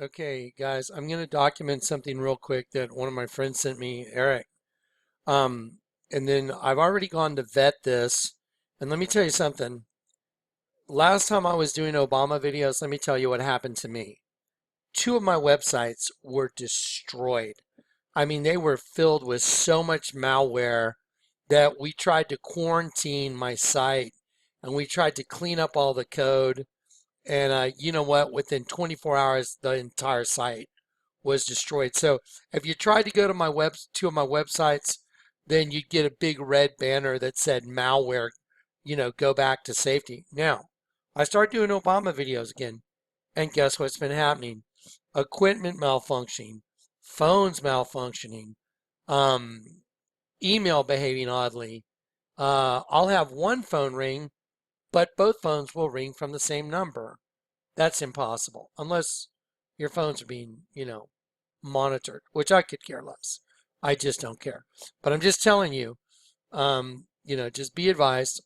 Okay, guys, I'm going to document something real quick that one of my friends sent me, Eric. Um, and then I've already gone to vet this. And let me tell you something. Last time I was doing Obama videos, let me tell you what happened to me. Two of my websites were destroyed. I mean, they were filled with so much malware that we tried to quarantine my site and we tried to clean up all the code. And you know what? Within 24 hours, the entire site was destroyed. So if you tried to go to two of my websites, then you'd get a big red banner that said malware, go back to safety. Now, I start doing Obama videos again, and guess what's been happening? Equipment malfunctioning, phones malfunctioning, um, email behaving oddly. I'll have one phone ring, but both phones will ring from the same number. That's impossible unless your phones are being, monitored, which I could care less. I just don't care. But I'm just telling you, just be advised.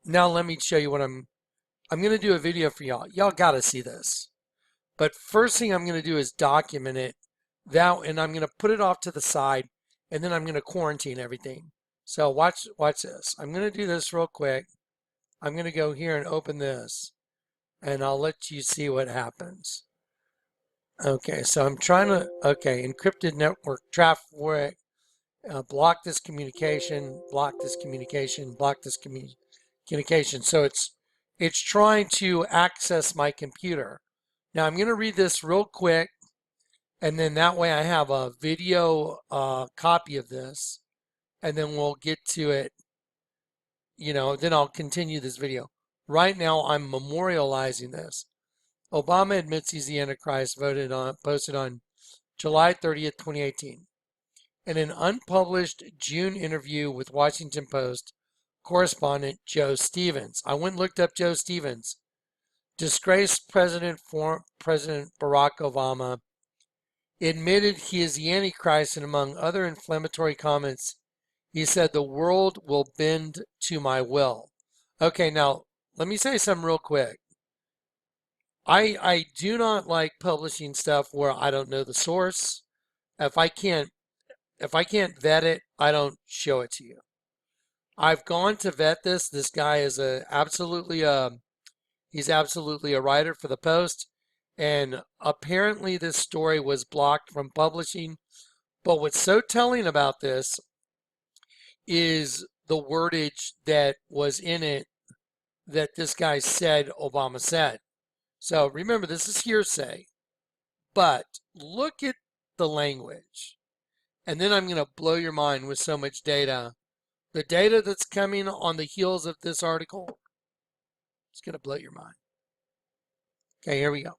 Now let me show you what I'm going to do a video for y'all. Y'all got to see this. But first thing I'm going to do is document it. And I'm going to put it off to the side, and then I'm going to quarantine everything. So watch this. I'm going to do this real quick. I'm going to go here and open this, and I'll let you see what happens. Okay, so I'm trying to, encrypted network traffic, block this communication, block this communication, block this communication. So it's trying to access my computer. Now I'm going to read this real quick, and then that way I have a video copy of this, and then we'll get to it, then I'll continue this video. Right now I'm memorializing this. Obama admits he's the Antichrist, posted on July 30th, 2018. In an unpublished June interview with Washington Post correspondent Joe Stevens. I went and looked up Joe Stevens. Disgraced President Barack Obama admitted he is the Antichrist, and among other inflammatory comments, he said, "The world will bend to my will." Okay, now let me say something real quick. I do not like publishing stuff where I don't know the source. If I can't vet it, I don't show it to you. I've gone to vet this. This guy is he's absolutely a writer for the Post, and apparently this story was blocked from publishing. But what's so telling about this is the wordage that was in it that this guy said Obama said. So remember, this is hearsay, but look at the language. And then I'm going to blow your mind with so much data. The data that's coming on the heels of this article is going to blow your mind. Okay, here we go.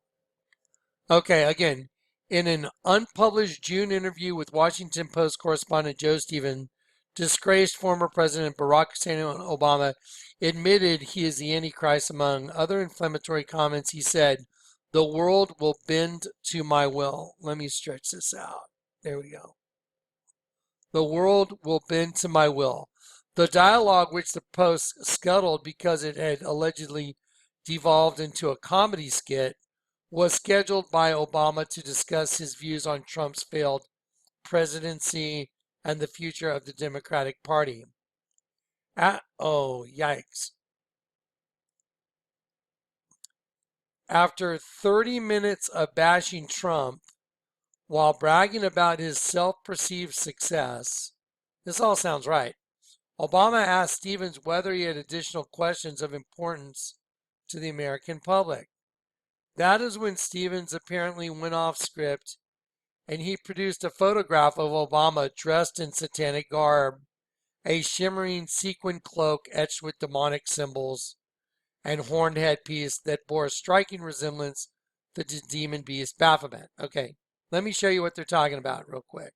Okay, again, in an unpublished June interview with Washington Post correspondent Joe Stevens, disgraced former President Barack Hussein Obama admitted he is the Antichrist. Among other inflammatory comments, he said, "The world will bend to my will." Let me stretch this out. There we go. The world will bend to my will. The dialogue, which the Post scuttled because it had allegedly devolved into a comedy skit, was scheduled by Obama to discuss his views on Trump's failed presidency and the future of the Democratic Party. Oh, yikes. After 30 minutes of bashing Trump while bragging about his self-perceived success, this all sounds right. Obama asked Stevens whether he had additional questions of importance to the American public. That is when Stevens apparently went off script and he produced a photograph of Obama dressed in satanic garb, a shimmering sequin cloak etched with demonic symbols, and horned headpiece that bore a striking resemblance to the demon beast Baphomet. Okay, let me show you what they're talking about real quick.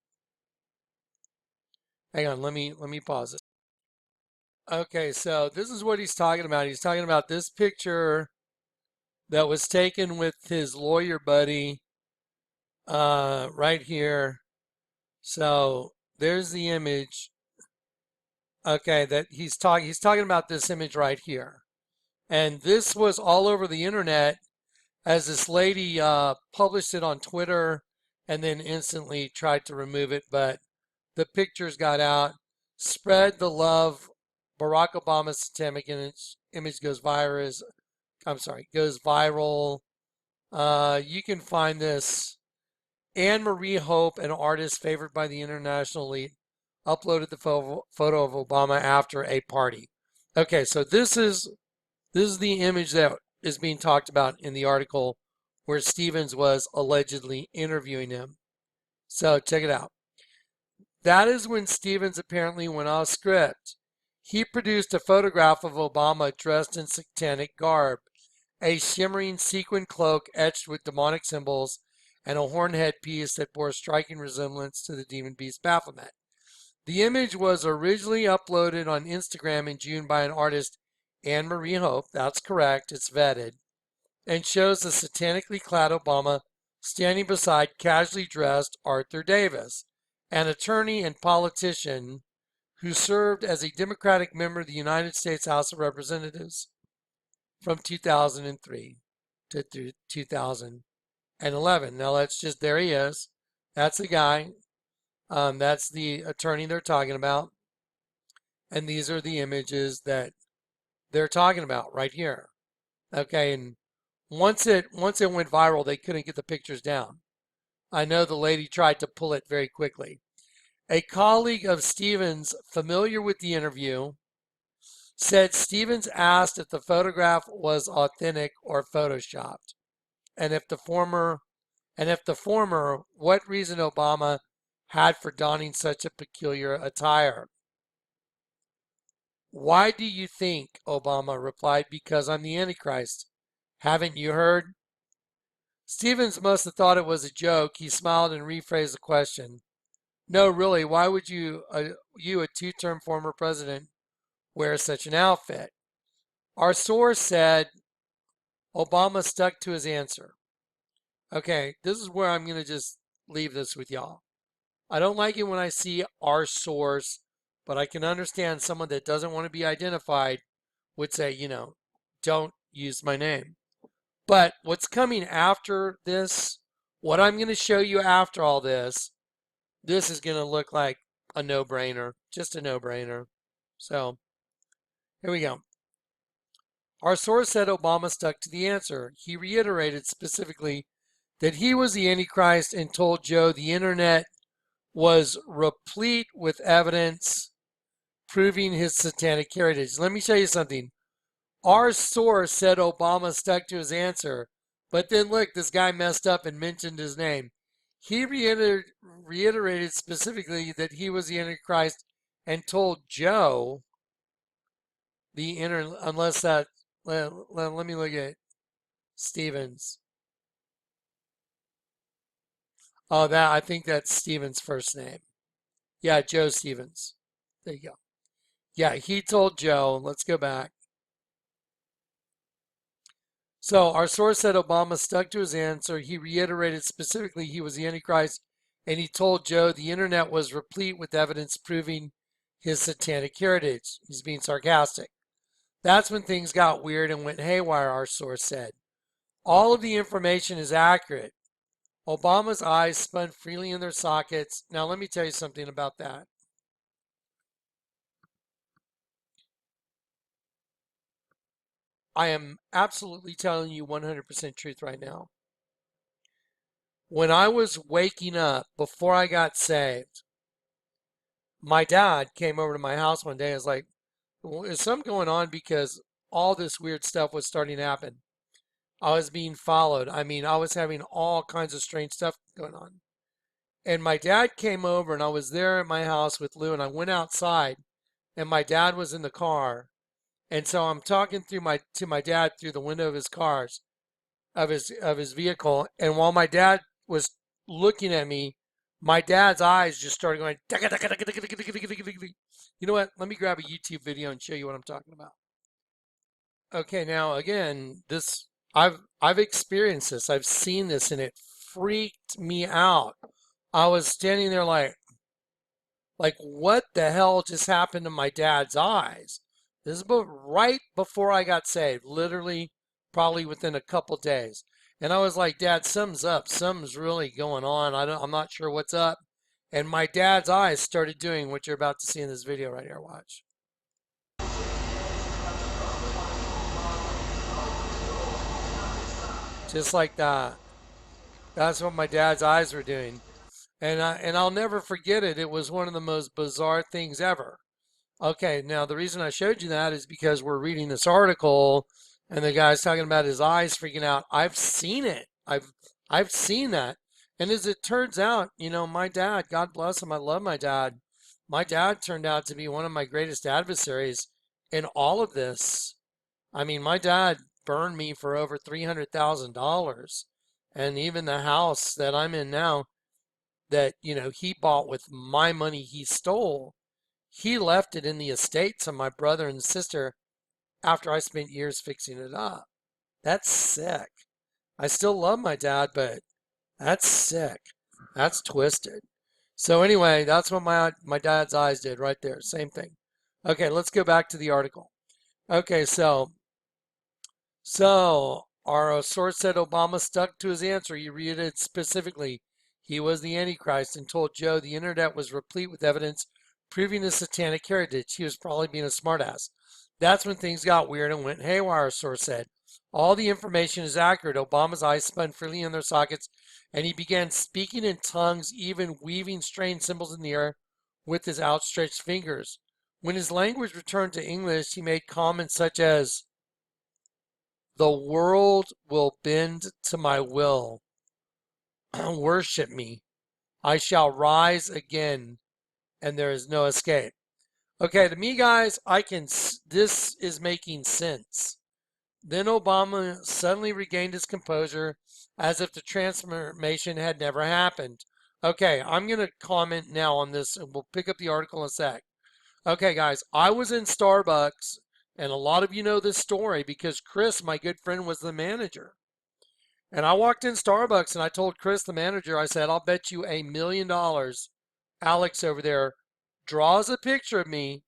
Hang on, let me pause it. Okay, so this is what he's talking about. He's talking about this picture that was taken with his lawyer buddy right here. So there's the image. Okay, that he's talking about this image right here. And this was all over the internet. as this lady published it on Twitter and then instantly tried to remove it, but the pictures got out. Spread the love. Barack Obama's satanic image goes viral. I'm sorry, goes viral. You can find this. Anne Marie Hope, an artist favored by the international elite, uploaded the photo of Obama after a party. Okay, so this is the image that is being talked about in the article where Stevens was allegedly interviewing him. So check it out. That is when Stevens apparently went off script. He produced a photograph of Obama dressed in satanic garb, a shimmering sequin cloak etched with demonic symbols, and a horn headpiece that bore striking resemblance to the demon beast Baphomet. The image was originally uploaded on Instagram in June by an artist, Anne Marie Hope, that's correct, it's vetted, and shows the satanically clad Obama standing beside casually dressed Arthur Davis, an attorney and politician who served as a Democratic member of the United States House of Representatives from 2003 to 2011. Now let's just, there he is. That's the guy. That's the attorney they're talking about. And these are the images that they're talking about right here. Okay, and once it went viral, they couldn't get the pictures down. I know the lady tried to pull it very quickly. A colleague of Stevens, familiar with the interview, said Stevens asked if the photograph was authentic or photoshopped, and if the former, what reason Obama had for donning such a peculiar attire. Why do you think? Obama replied, because I'm the Antichrist. Haven't you heard? Stevens must have thought it was a joke. He smiled and rephrased the question. No, really, why would you, a two-term former president, wear such an outfit? Our source said Obama stuck to his answer. Okay, this is where I'm going to just leave this with y'all. I don't like it when I see our source, but I can understand someone that doesn't want to be identified would say, don't use my name. But what's coming after this, what I'm going to show you after all this is going to look like a no-brainer, just a no-brainer. So here we go. Our source said Obama stuck to the answer. He reiterated specifically that he was the Antichrist and told Joe the internet was replete with evidence proving his satanic heritage. Let me show you something. Our source said Obama stuck to his answer, but then look, this guy messed up and mentioned his name. He reiterated specifically that he was the Antichrist and told Joe the unless that, let me look at Stevens. Oh, I think that's Stevens' first name. Yeah, Joe Stevens. There you go. Yeah, he told Joe, let's go back. So our source said Obama stuck to his answer. He reiterated specifically he was the Antichrist, and he told Joe the internet was replete with evidence proving his satanic heritage. He's being sarcastic. That's when things got weird and went haywire, our source said. All of the information is accurate. Obama's eyes spun freely in their sockets. Now let me tell you something about that. I am absolutely telling you 100% truth right now. When I was waking up before I got saved, my dad came over to my house one day and was like, well, is something going on? Because all this weird stuff was starting to happen. I was being followed. I mean, I was having all kinds of strange stuff going on. And my dad came over and I was there at my house with Lou and I went outside and my dad was in the car. And so I'm talking to my dad through the window of his cars, of his vehicle. And while my dad was looking at me, my dad's eyes just started going. You know what? Let me grab a YouTube video and show you what I'm talking about. Okay, now again, this I've experienced this. I've seen this, and it freaked me out. I was standing there like what the hell just happened to my dad's eyes? This is right before I got saved, literally probably within a couple days. And I was like, Dad, something's up. Something's really going on. I'm not sure what's up. And my dad's eyes started doing what you're about to see in this video right here. Watch. Just like that. That's what my dad's eyes were doing. And I'll never forget it. It was one of the most bizarre things ever. Okay, now the reason I showed you that is because we're reading this article and the guy's talking about his eyes freaking out. I've seen it. I've seen that. And as it turns out, my dad, God bless him, I love my dad. My dad turned out to be one of my greatest adversaries in all of this. I mean, my dad burned me for over $300,000. And even the house that I'm in now that, he bought with my money he stole, he left it in the estates of my brother and sister after I spent years fixing it up. That's sick. I still love my dad, but that's sick. That's twisted. So anyway, that's what my dad's eyes did right there. Same thing. Okay, let's go back to the article. Okay, so our source said Obama stuck to his answer. He read it specifically. He was the Antichrist and told Joe the internet was replete with evidence proving his satanic heritage. He was probably being a smartass. That's when things got weird and went haywire, source said. All the information is accurate. Obama's eyes spun freely in their sockets, and he began speaking in tongues, even weaving strange symbols in the air with his outstretched fingers. When his language returned to English, he made comments such as, "The world will bend to my will. Worship me. I shall rise again, and there is no escape." Okay, to me, guys, this is making sense. Then Obama suddenly regained his composure as if the transformation had never happened. Okay, I'm going to comment now on this, and we'll pick up the article in a sec. Okay, guys, I was in Starbucks, and a lot of you know this story because Chris, my good friend, was the manager. And I walked in Starbucks and I told Chris, the manager, I said, "I'll bet you $1,000,000 Alex over there draws a picture of me,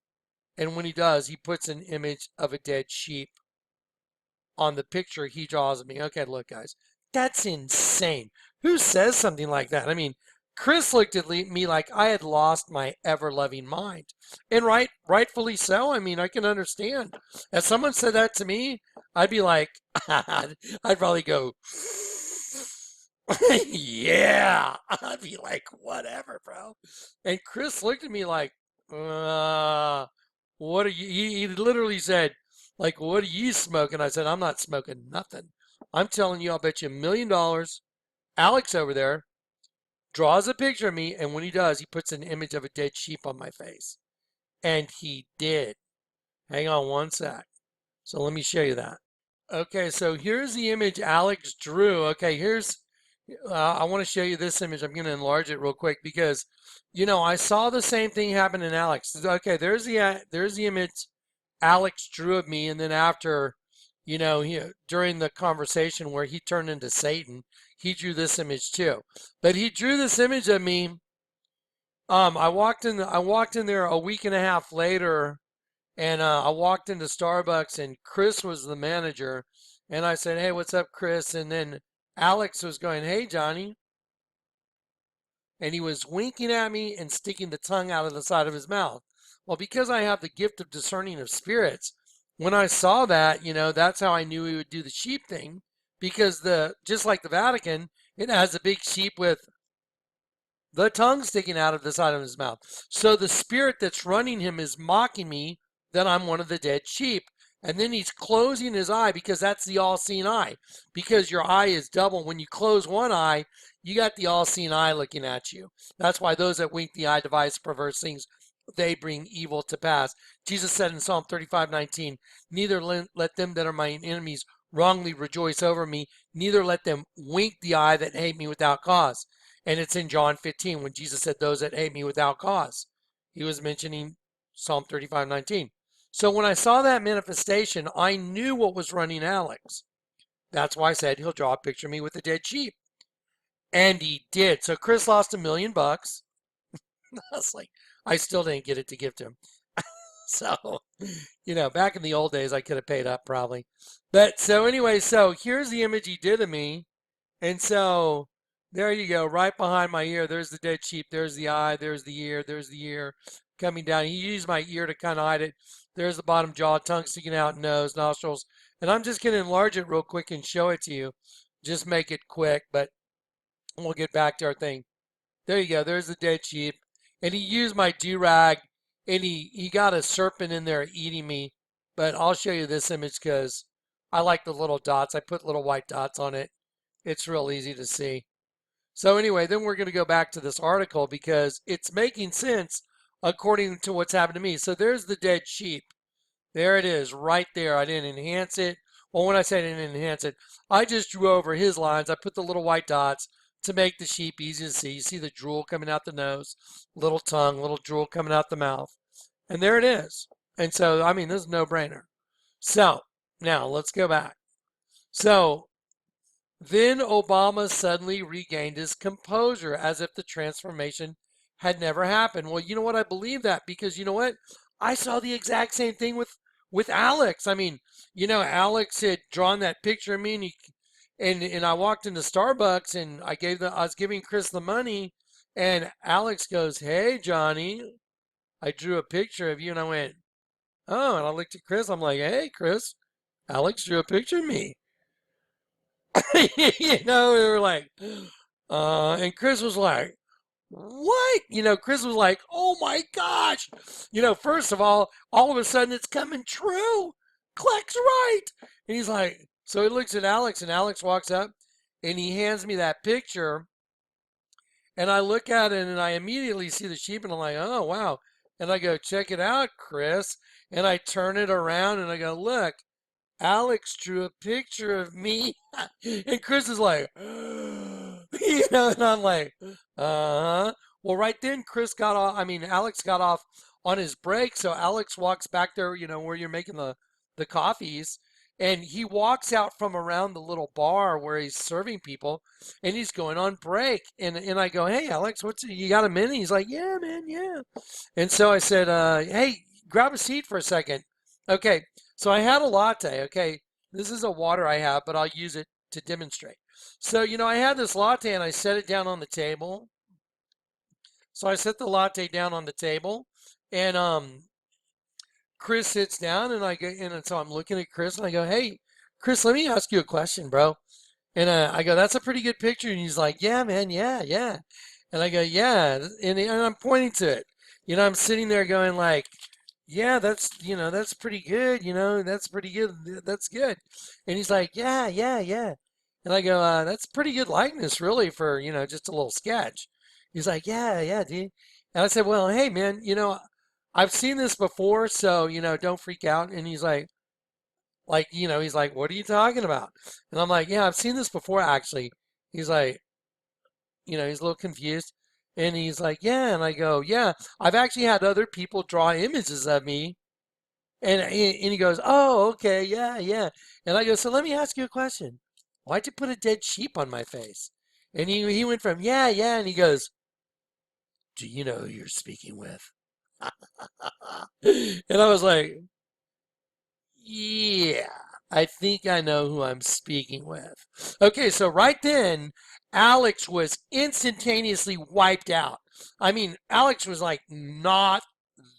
and when he does, he puts an image of a dead sheep on the picture he draws of me." Okay, look, guys, that's insane. Who says something like that? I mean, Chris looked at me like I had lost my ever-loving mind, and rightfully so. I mean, I can understand. If someone said that to me, I'd be like, I'd probably go, yeah. I'd be like, whatever, bro. And Chris looked at me like, what are you? He literally said, like, "What are you smoking?" I said, "I'm not smoking nothing. I'm telling you, I'll bet you $1,000,000 Alex over there draws a picture of me, and when he does, he puts an image of a dead sheep on my face." And he did. Hang on one sec. So let me show you that. Okay, so here's the image Alex drew. Okay, I want to show you this image. I'm going to enlarge it real quick because, I saw the same thing happen in Alex. Okay, there's the image Alex drew of me, and then after, during the conversation where he turned into Satan, he drew this image too. But he drew this image of me. I walked in there a week and a half later, and I walked into Starbucks, and Chris was the manager, and I said, "Hey, what's up, Chris?" And then Alex was going, "Hey, Johnny." And he was winking at me and sticking the tongue out of the side of his mouth. Well, because I have the gift of discerning of spirits, when I saw that, that's how I knew he would do the sheep thing, because just like the Vatican, it has a big sheep with the tongue sticking out of the side of his mouth. So the spirit that's running him is mocking me that I'm one of the dead sheep. And then he's closing his eye because that's the all-seeing eye. Because your eye is double. When you close one eye, you got the all-seeing eye looking at you. That's why those that wink the eye devise perverse things. They bring evil to pass. Jesus said in Psalm 35:19, "Neither let them that are my enemies wrongly rejoice over me, neither let them wink the eye that hate me without cause." And it's in John 15 when Jesus said, "Those that hate me without cause." He was mentioning Psalm 35:19. So when I saw that manifestation, I knew what was running Alex. That's why I said he'll draw a picture of me with a dead sheep. And he did. So Chris lost $1,000,000. I was like, I still didn't get it to give to him. So, back in the old days, I could have paid up probably. But so anyway, so here's the image he did of me. And so there you go, right behind my ear. There's the dead sheep. There's the eye. There's the ear. There's the ear coming down. He used my ear to kind of hide it. There's the bottom jaw, tongue sticking out, nose, nostrils. And I'm just going to enlarge it real quick and show it to you. Just make it quick, but we'll get back to our thing. There you go. There's the dead sheep. And he used my do-rag, and he got a serpent in there eating me. But I'll show you this image because I like the little dots. I put little white dots on it. It's real easy to see. So anyway, then we're going to go back to this article because it's making sense according to what's happened to me. So there's the dead sheep. There it is right there. I didn't enhance it. Well, when I say I didn't enhance it, I just drew over his lines. I put the little white dots to make the sheep easy to see. You see the drool coming out the nose, little tongue, little drool coming out the mouth. And there it is. And so, I mean, this is a no-brainer. So now let's go back. So then Obama suddenly regained his composure as if the transformation had never happened. Well, you know what? I believe that because you know what? I saw the exact same thing with Alex. I mean, Alex had drawn that picture of me and I walked into Starbucks and I was giving Chris the money and Alex goes, "Hey, Johnny, I drew a picture of you." And I went, "Oh," and I looked at Chris. I'm like, "Hey, Chris, Alex drew a picture of me." We were like, and Chris was like, "What?" Chris was like, "Oh my gosh." First of all of a sudden it's coming true. Kleck's right. And he's like, so he looks at Alex and Alex walks up and he hands me that picture and I look at it and I immediately see the sheep and I'm like, "Oh, wow." And I go, "Check it out, Chris." And I turn it around and I go, "Look, Alex drew a picture of me." And Chris is like, and I'm like, uh-huh. Well, right then, Alex got off on his break. So Alex walks back there, where you're making the coffees. And he walks out from around the little bar where he's serving people and he's going on break. And I go, "Hey, Alex, you got a minute?" He's like, "Yeah, man, yeah." And so I said, "Hey, grab a seat for a second." Okay, so I had a latte. Okay, this is a water I have, but I'll use it to demonstrate. So, I had this latte and I set it down on the table. So I set the latte down on the table and Chris sits down and I go, and so I'm looking at Chris and I go, "Hey, Chris, let me ask you a question, bro." And I go, "That's a pretty good picture." And he's like, "Yeah, man, yeah, yeah." And I go, "Yeah." And I'm pointing to it. I'm sitting there going like, "Yeah, that's pretty good. That's pretty good. That's good." And he's like, "Yeah, yeah, yeah." And I go, "That's pretty good likeness, really, for, just a little sketch." He's like, "Yeah, yeah, dude." And I said, "Well, hey, man, I've seen this before, so, don't freak out." And he's he's like, "What are you talking about?" And I'm like, "Yeah, I've seen this before, actually." He's like, he's a little confused. And he's like, "Yeah." And I go, "Yeah, I've actually had other people draw images of me." And he goes, "Oh, okay, yeah, yeah." And I go, "So let me ask you a question. Why'd you put a dead sheep on my face?" And he went from, "Yeah, yeah." And he goes, "Do you know who you're speaking with?" And I was like, "Yeah, I think I know who I'm speaking with." Okay, so right then, Alex was instantaneously wiped out. I mean, Alex was like not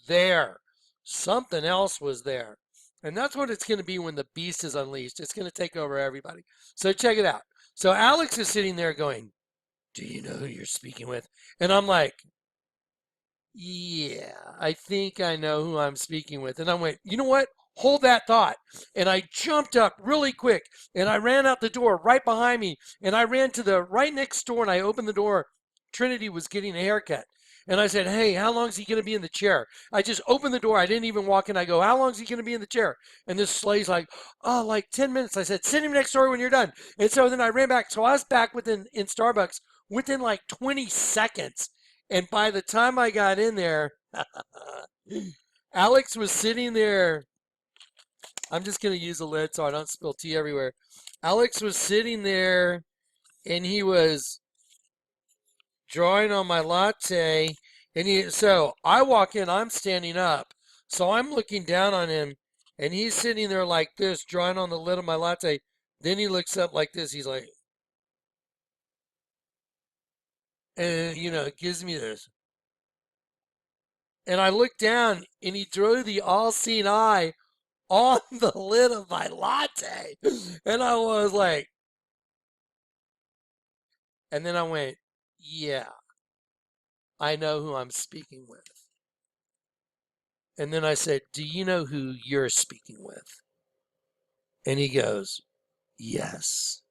there. Something else was there. And that's what it's going to be when the beast is unleashed. It's going to take over everybody. So check it out. So Alex is sitting there going, "Do you know who you're speaking with?" And I'm like, "Yeah, I think I know who I'm speaking with." And I went, "You know what? Hold that thought." And I jumped up really quick and I ran out the door right behind me and I ran to the right next door and I opened the door. Trinity was getting a haircut. And I said, "Hey, how long is he going to be in the chair?" I just opened the door. I didn't even walk in. I go, "How long is he going to be in the chair?" And this slay's like, "Oh, like 10 minutes." I said, "Send him next door when you're done." And so then I ran back. So I was back in Starbucks within like 20 seconds. And by the time I got in there, Alex was sitting there. I'm just going to use a lid so I don't spill tea everywhere. Alex was sitting there and he was drawing on my latte. So I walk in, I'm standing up. So I'm looking down on him and he's sitting there like this, drawing on the lid of my latte. Then he looks up like this. He's like, and it gives me this. And I look down and he drew the all-seeing eye on the lid of my latte. And I was like, and then I went, yeah, I know who I'm speaking with. And then I said, do you know who you're speaking with? And he goes, yes.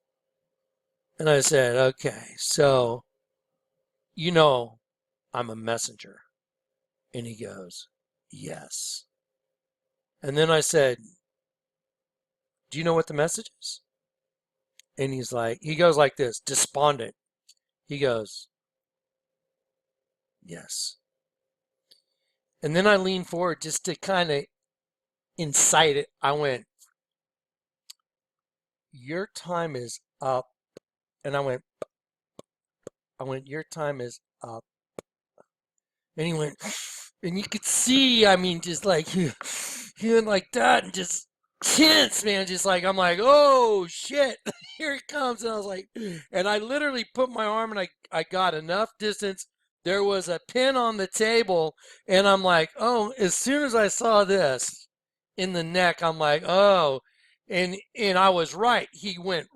And I said, okay, so you know I'm a messenger. And he goes, yes. And then I said, do you know what the message is? And he goes like this, despondent. He goes, yes. And then I leaned forward just to kind of incite it. I went, your time is up. And I went, your time is up. And he went, and you could see, I mean, just like he went like that and just tense, man. Just like I'm like, oh shit, here it comes. And I was like, and I literally put my arm and I got enough distance. There was a pin on the table, and I'm like, oh, as soon as I saw this in the neck, I'm like, oh, and I was right. He went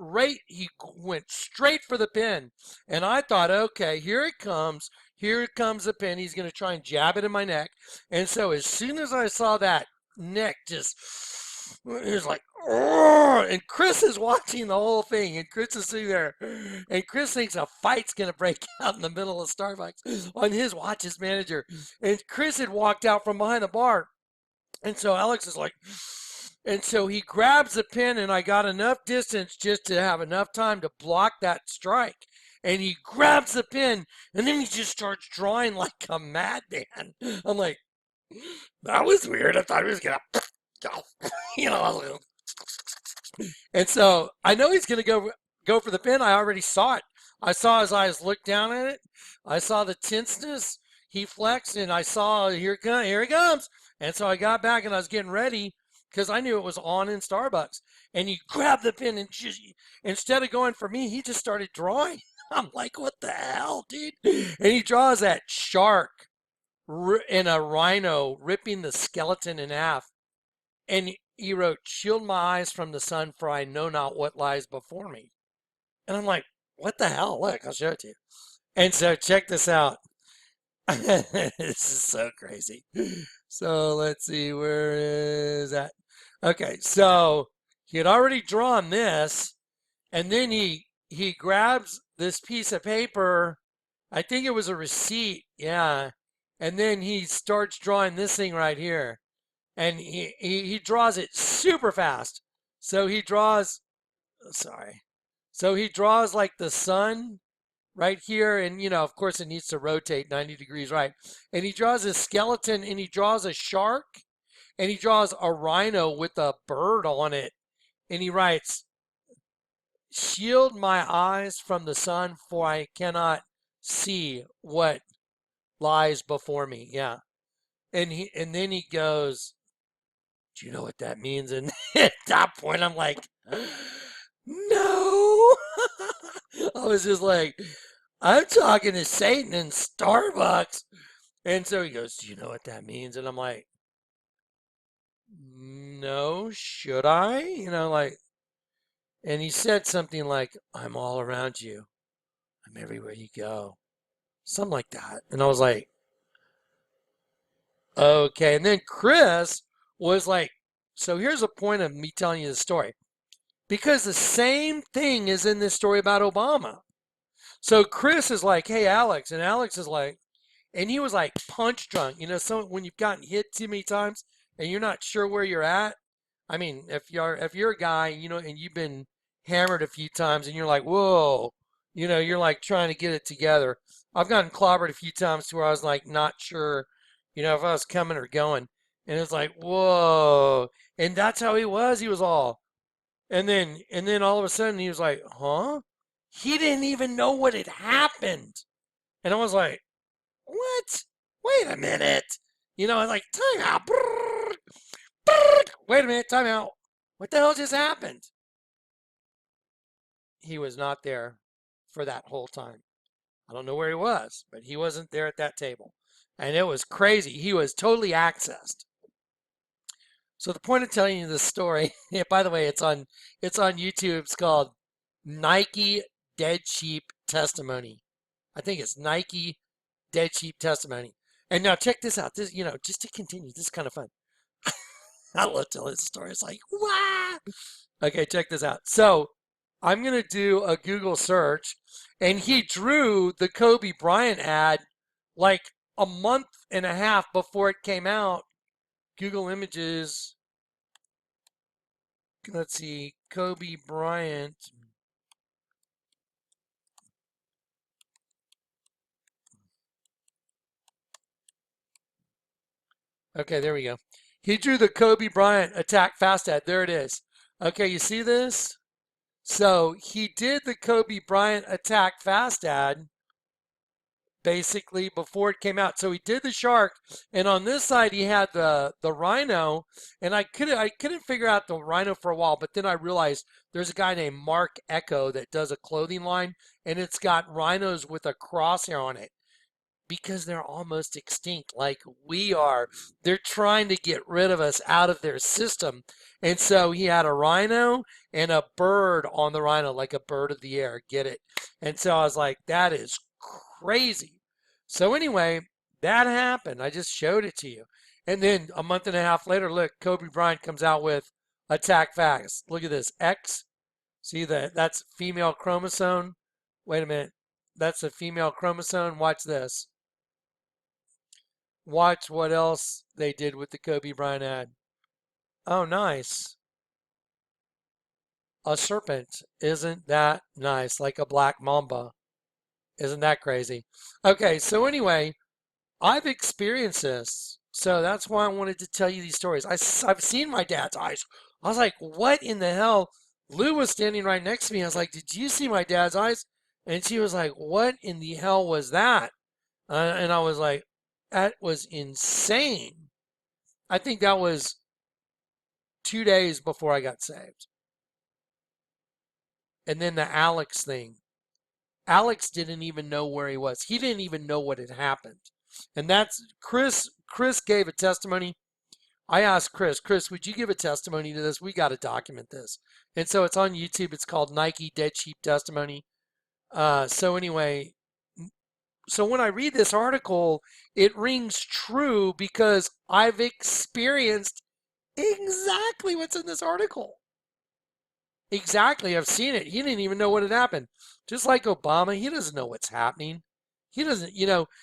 straight for the pin. And I thought, okay, here it comes. Here comes the pin. He's going to try and jab it in my neck. And so as soon as I saw that neck just, it was like, oh, and Chris is watching the whole thing. And Chris is sitting there. And Chris thinks a fight's going to break out in the middle of Starbucks on his watch his manager. And Chris had walked out from behind the bar. And so Alex is like, and so he grabs the pin, and I got enough distance just to have enough time to block that strike. And he grabs the pin, and then he just starts drawing like a madman. I'm like, that was weird. I thought he was gonna, you know. And so I know he's gonna go for the pin. I already saw it. I saw his eyes look down at it. I saw the tenseness. He flexed, and I saw here he comes. And so I got back, and I was getting ready because I knew it was on in Starbucks. And he grabbed the pin, and just instead of going for me, he just started drawing. I'm like, what the hell, dude? And he draws that shark and a rhino ripping the skeleton in half. And he wrote, shield my eyes from the sun, for I know not what lies before me. And I'm like, what the hell? Look, I'll show it to you. And so check this out. This is so crazy. So let's see, where is that? Okay, so he had already drawn this, and then he grabs this piece of paper. I think it was a receipt, yeah. And then he starts drawing this thing right here. And he draws it super fast. So he draws, sorry. So he draws like the sun right here, and of course it needs to rotate 90 degrees right. And he draws a skeleton, and he draws a shark, and he draws a rhino with a bird on it. And he writes, shield my eyes from the sun, for I cannot see what lies before me. Yeah. And then he goes, do you know what that means? And at that point I'm like, no. I was just like, I'm talking to Satan in Starbucks. And so he goes, do you know what that means? And I'm like, no, should I? And he said something like, I'm all around you. I'm everywhere you go. Something like that. And I was like, okay. And then Chris was like, so here's a point of me telling you the story. Because the same thing is in this story about Obama. So Chris is like, hey, Alex. And Alex is like, and he was like punch drunk. So when you've gotten hit too many times and you're not sure where you're at. I mean, if you're a guy, and you've been hammered a few times and you're like, whoa, you're like trying to get it together. I've gotten clobbered a few times to where I was like not sure, if I was coming or going. And it's like, whoa. And that's how he was. He was all. And then all of a sudden he was like, huh? He didn't even know what had happened. And I was like, what? Wait a minute. I was like, time out. Brrr, brrr. Wait a minute, time out. What the hell just happened? He was not there for that whole time. I don't know where he was, but he wasn't there at that table. And it was crazy. He was totally accessed. So the point of telling you this story, yeah, by the way, it's on YouTube. It's called Nike Dead Sheep Testimony. I think it's Nike Dead Sheep Testimony. And now check this out. This, just to continue, this is kind of fun. I love telling this story. It's like, wow. Okay, check this out. So I'm gonna do a Google search, and he drew the Kobe Bryant ad like a month and a half before it came out. Google Images. Let's see, Kobe Bryant. Okay, there we go. He drew the Kobe Bryant attack fast ad. There it is. Okay, you see this? So he did the Kobe Bryant attack fast ad basically before it came out. So he did the shark, and on this side he had the rhino, and I couldn't figure out the rhino for a while, but then I realized there's a guy named Mark Echo that does a clothing line, and it's got rhinos with a crosshair on it because they're almost extinct like we are. They're trying to get rid of us out of their system. And so he had a rhino and a bird on the rhino, like a bird of the air. Get it? And so I was like, that is crazy. So anyway, that happened. I just showed it to you. And then a month and a half later, look, Kobe Bryant comes out with attack facts. Look at this. X. See that? That's female chromosome. Wait a minute. That's a female chromosome. Watch this. Watch what else they did with the Kobe Bryant ad. Oh, nice. A serpent. Isn't that nice? Like a black mamba. Isn't that crazy? Okay, so anyway, I've experienced this. So that's why I wanted to tell you these stories. I've seen my dad's eyes. I was like, what in the hell? Lou was standing right next to me. I was like, did you see my dad's eyes? And she was like, what in the hell was that? And I was like, that was insane. I think that was 2 days before I got saved. And then the Alex thing. Alex didn't even know where he was. He didn't even know what had happened. And that's Chris. Chris gave a testimony. I asked Chris, would you give a testimony to this? We got to document this. And so it's on YouTube. It's called Nike Dead Sheep Testimony. So anyway, so when I read this article, it rings true because I've experienced exactly what's in this article. Exactly. I've seen it. He didn't even know what had happened. Just like Obama, he doesn't know what's happening. He doesn't,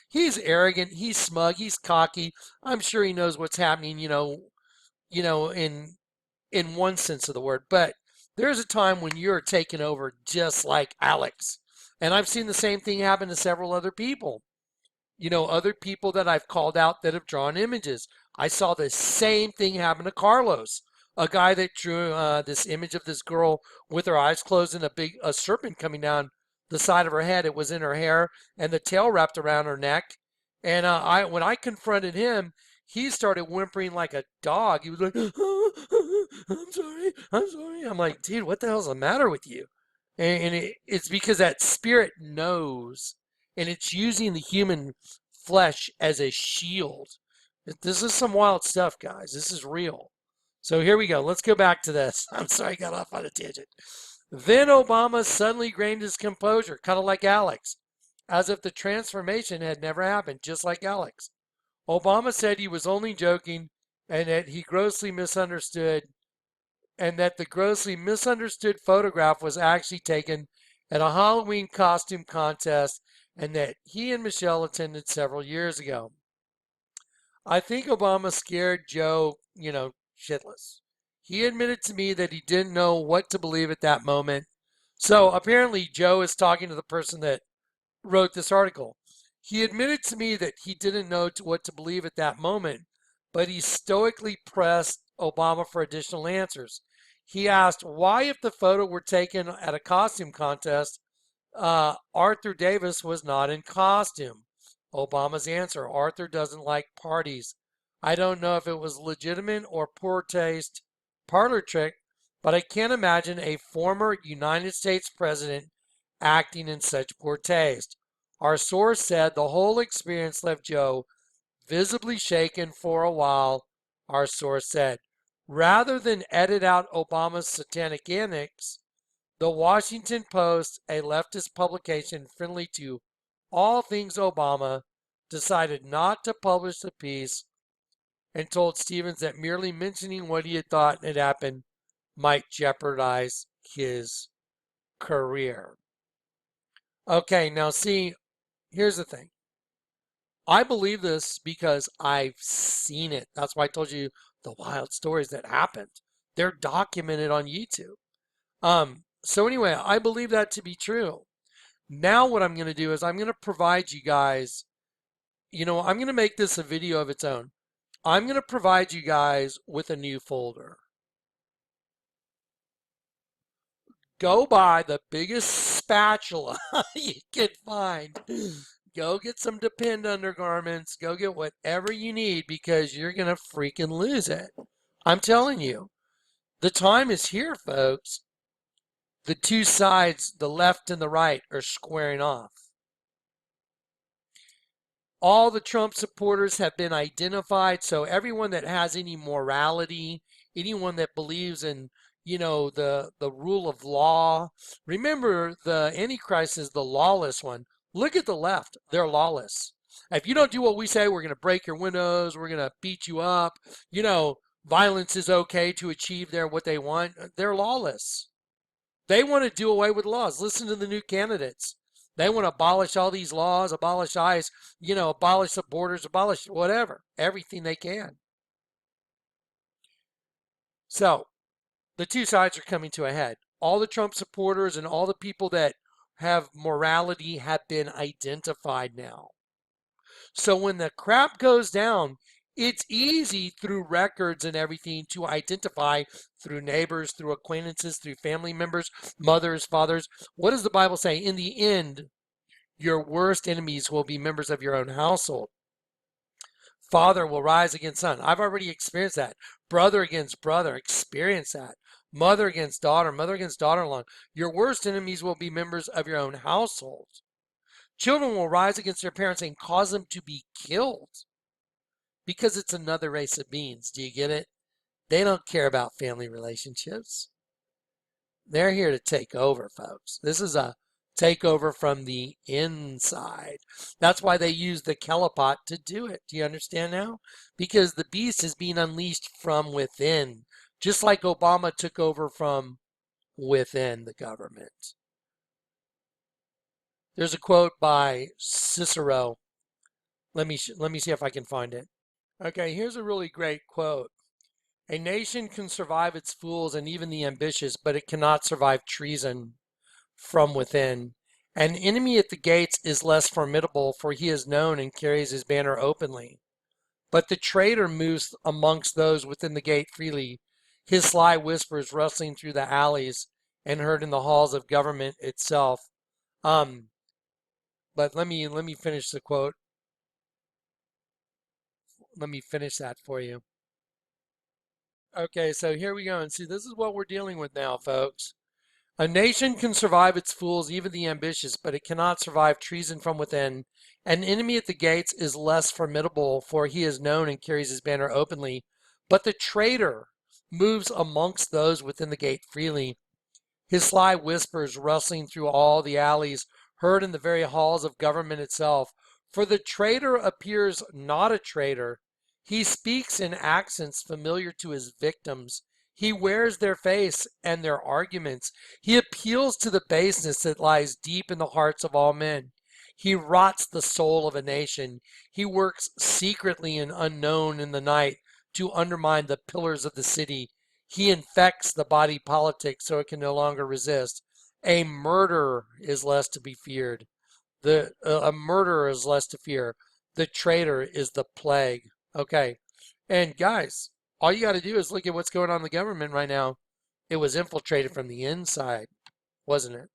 he's arrogant, he's smug, he's cocky. I'm sure he knows what's happening, in one sense of the word. But there's a time when you're taken over just like Alex. And I've seen the same thing happen to several other people. Other people that I've called out that have drawn images. I saw the same thing happen to Carlos, a guy that drew this image of this girl with her eyes closed and a serpent coming down the side of her head. It was in her hair and the tail wrapped around her neck. And when I confronted him, he started whimpering like a dog. He was like, I'm sorry, I'm sorry. I'm like, dude, what the hell's the matter with you? And it's because that spirit knows, and it's using the human flesh as a shield. This is some wild stuff, guys. This is real. So here we go. Let's go back to this. I'm sorry I got off on a tangent. Then Obama suddenly gained his composure, kind of like Alex, as if the transformation had never happened, just like Alex. Obama said he was only joking and that he grossly misunderstood, and that the grossly misunderstood photograph was actually taken at a Halloween costume contest and that he and Michelle attended several years ago. I think Obama scared Joe, shitless. He admitted to me that he didn't know what to believe at that moment. So apparently, Joe is talking to the person that wrote this article. He admitted to me that he didn't know what to believe at that moment, but he stoically pressed Obama for additional answers. He asked why, if the photo were taken at a costume contest, Arthur Davis was not in costume. Obama's answer: Arthur doesn't like parties. I don't know if it was legitimate or poor taste parlor trick, but I can't imagine a former United States president acting in such poor taste. Our source said the whole experience left Joe visibly shaken for a while, our source said. Rather than edit out Obama's satanic antics, the Washington Post, a leftist publication friendly to all things Obama, decided not to publish the piece and told Stevens that merely mentioning what he had thought had happened might jeopardize his career. Okay, now see, here's the thing. I believe this because I've seen it. That's why I told you the wild stories that happened. They're documented on YouTube. So anyway, I believe that to be true. Now what I'm going to do is I'm going to provide you guys, I'm going to make this a video of its own. I'm going to provide you guys with a new folder. Go buy the biggest spatula you can find. Go get some Depend undergarments. Go get whatever you need because you're going to freaking lose it. I'm telling you. The time is here, folks. The two sides, the left and the right, are squaring off. All the Trump supporters have been identified, so everyone that has any morality, anyone that believes in, the rule of law. Remember, the Antichrist is the lawless one. Look at the left. They're lawless. If you don't do what we say, we're going to break your windows, we're going to beat you up. Violence is okay to achieve what they want. They're lawless. They want to do away with laws. Listen to the new candidates. They want to abolish all these laws, abolish ICE, abolish the borders, abolish whatever, everything they can. So the two sides are coming to a head. All the Trump supporters and all the people that have morality have been identified now. So when the crap goes down, it's easy through records and everything to identify through neighbors, through acquaintances, through family members, mothers, fathers. What does the Bible say? In the end, your worst enemies will be members of your own household. Father will rise against son. I've already experienced that. Brother against brother, experience that. Mother against daughter, mother against daughter-in-law. Your worst enemies will be members of your own household. Children will rise against their parents and cause them to be killed because it's another race of beings. Do you get it? They don't care about family relationships. They're here to take over, folks. This is a takeover from the inside. That's why they use the Kelopot to do it. Do you understand now? Because the beast is being unleashed from within, just like Obama took over from within the government. There's a quote by Cicero. Let me see if I can find it. Okay, here's a really great quote. A nation can survive its fools and even the ambitious, but it cannot survive treason from within. An enemy at the gates is less formidable, for he is known and carries his banner openly. But the traitor moves amongst those within the gate freely, his sly whispers rustling through the alleys and heard in the halls of government itself. But let me finish the quote. Let me finish that for you. Okay, so here we go. And see, this is what we're dealing with now, folks. A nation can survive its fools, even the ambitious, but it cannot survive treason from within. An enemy at the gates is less formidable, for he is known and carries his banner openly. But the traitor moves amongst those within the gate freely. His sly whispers rustling through all the alleys, heard in the very halls of government itself. For the traitor appears not a traitor. He speaks in accents familiar to his victims. He wears their face and their arguments. He appeals to the baseness that lies deep in the hearts of all men. He rots the soul of a nation. He works secretly and unknown in the night to undermine the pillars of the city. He infects the body politic so it can no longer resist. A murderer is less to be feared. A murderer is less to fear. The traitor is the plague. Okay. And guys, all you got to do is look at what's going on in the government right now. It was infiltrated from the inside, wasn't it?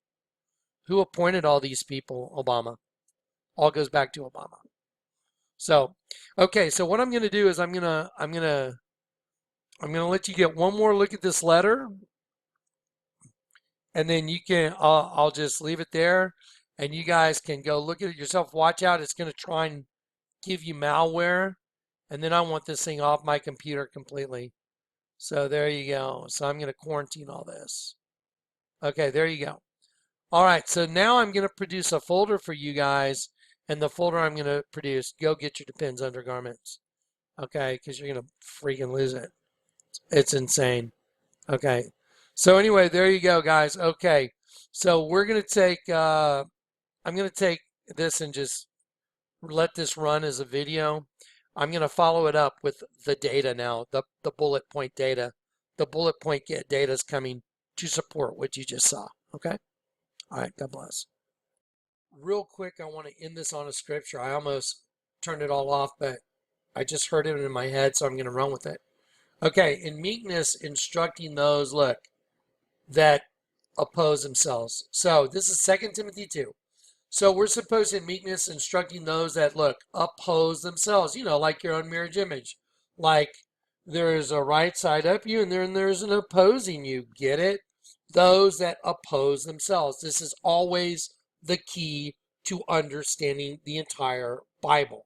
Who appointed all these people? Obama. All goes back to Obama. So, okay, so what I'm going to do is I'm going to let you get one more look at this letter, and then you can I'll just leave it there, and you guys can go look at it yourself. Watch out, it's going to try and give you malware, and then I want this thing off my computer completely. So there you go. So I'm going to quarantine all this. Okay, there you go. All right, so now I'm going to produce a folder for you guys, and the folder I'm going to produce, go get your Depends undergarments. Okay, because you're going to freaking lose it. It's insane. Okay, so anyway, there you go, guys. Okay, so we're going to take, I'm going to take this and just let this run as a video. I'm going to follow it up with the data now, the bullet point data. The bullet point data is coming to support what you just saw. Okay? All right, God bless. Real quick, I want to end this on a scripture. I almost turned it all off, but I just heard it in my head, so I'm going to run with it. Okay, in meekness, instructing those, look, that oppose themselves. So this is 2 Timothy 2. So we're supposed in meekness instructing those that, look, oppose themselves, like your own mirror image. Like there's a right side up you and there's an opposing you. Get it? Those that oppose themselves. This is always the key to understanding the entire Bible.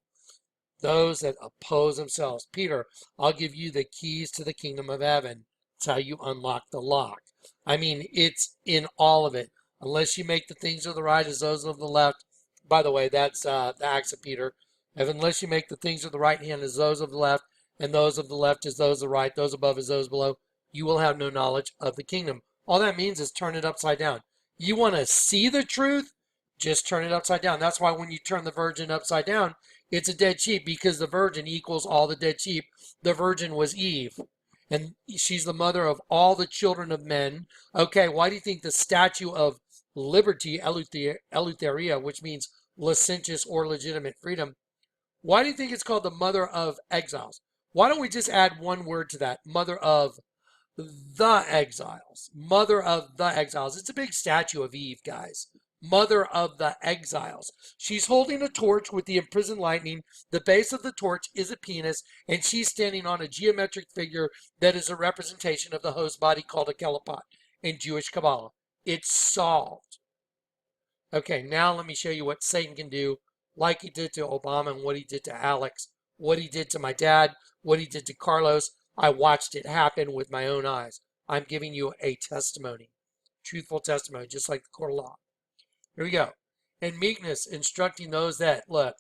Those that oppose themselves. Peter, I'll give you the keys to the kingdom of heaven. It's how you unlock the lock. I mean, it's in all of it. Unless you make the things of the right as those of the left. By the way, that's the Acts of Peter. Unless you make the things of the right hand as those of the left, and those of the left as those of the right, those above as those below, you will have no knowledge of the kingdom. All that means is turn it upside down. You want to see the truth? Just turn it upside down. That's why when you turn the virgin upside down, it's a dead sheep, because the virgin equals all the dead sheep. The virgin was Eve, and she's the mother of all the children of men. Okay, why do you think the statue of liberty, eleutheria, which means licentious or legitimate freedom, why do you think it's called the mother of exiles? Why don't we just add one word to that? Mother of the exiles. Mother of the exiles. It's a big statue of Eve, guys. Mother of the exiles. She's holding a torch with the imprisoned lightning. The base of the torch is a penis, and she's standing on a geometric figure that is a representation of the host body called a kelipot in Jewish Kabbalah. It's solved. Okay, now let me show you what Satan can do, like he did to Obama and what he did to Alex, what he did to my dad, what he did to Carlos. I watched it happen with my own eyes. I'm giving you a testimony, truthful testimony, just like the court of law. Here we go. In meekness, instructing those that, look,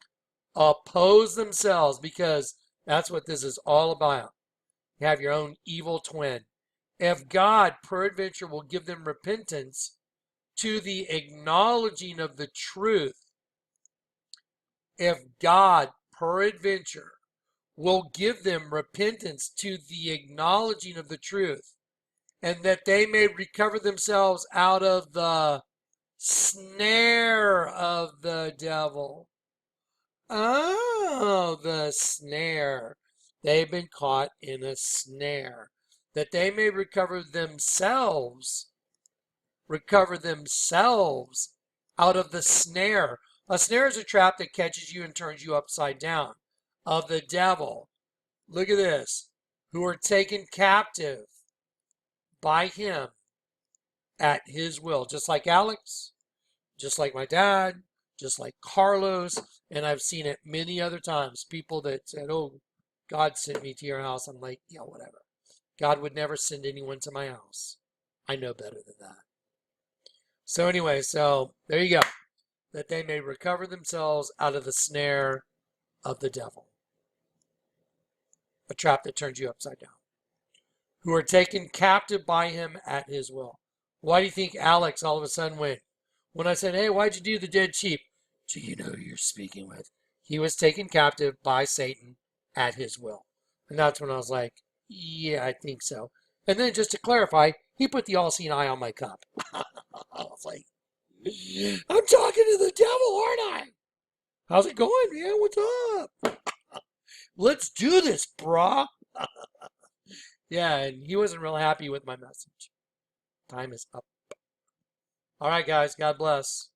oppose themselves, because that's what this is all about. You have your own evil twin. If God, peradventure, will give them repentance to the acknowledging of the truth, if God, peradventure, will give them repentance to the acknowledging of the truth, and that they may recover themselves out of the snare of the devil. Oh, the snare. They've been caught in a snare. That they may recover themselves out of the snare. A snare is a trap that catches you and turns you upside down. Of the devil. Look at this. Who are taken captive by him at his will. Just like Alex, just like my dad, just like Carlos, and I've seen it many other times. People that said, oh, God sent me to your house. I'm like, yeah, whatever. God would never send anyone to my house. I know better than that. So anyway, so there you go. That they may recover themselves out of the snare of the devil. A trap that turns you upside down. Who are taken captive by him at his will. Why do you think Alex all of a sudden went? When I said, hey, why'd you do the dead sheep? Do you know who you're speaking with? He was taken captive by Satan at his will. And that's when I was like, yeah, I think so. And then just to clarify, he put the all-seeing eye on my cup. I was like, I'm talking to the devil, aren't I? How's it going, man? What's up? Let's do this, brah. Yeah, and he wasn't real happy with my message. Time is up. All right, guys. God bless.